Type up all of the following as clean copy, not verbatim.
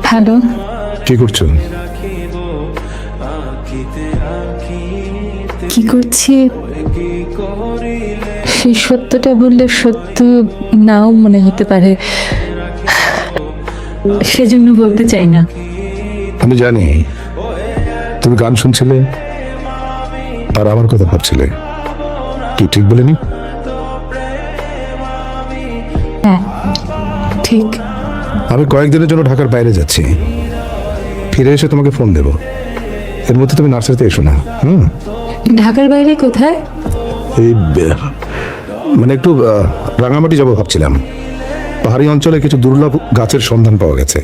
Hello, কি করছো? কি করছি সেই সত্যটা বললে সত্য নাও মনে হতে পারে, সেজন্য বলতে চাই না। আমি জানি তুমি গান শুনছিলে আর আমার কথা ভাবছিলে, কি ঠিক বলিনি? হ্যাঁ ঠিক। আমি কয়েকদিনের জন্য ঢাকার বাইরে যাচ্ছি, ফিরে এসে তোমাকে ফোন দেব। এর মধ্যে তুমি নার্সারিতে এসো না। ঢাকার বাইরে কোথায়? এই মানে একটু রাঙামাটি যাবো ভাবছিলাম। পাহাড়ি অঞ্চলে কিছু দুর্লভ গাছের সন্ধান পাওয়া গেছে।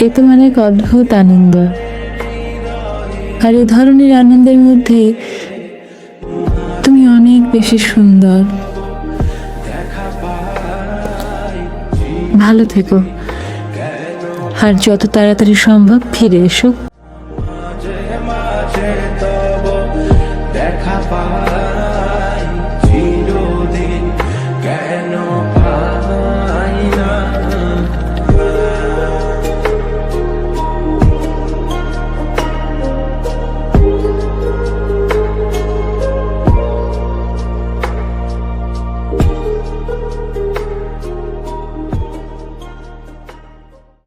এ তো মানে এক অদ্ভুত আনন্দ, আর এ ধরনের আনন্দের মধ্যে তুমি অনেক বেশি সুন্দর। ভালো থেকো, আর যত তাড়াতাড়ি সম্ভব ফিরে এসো।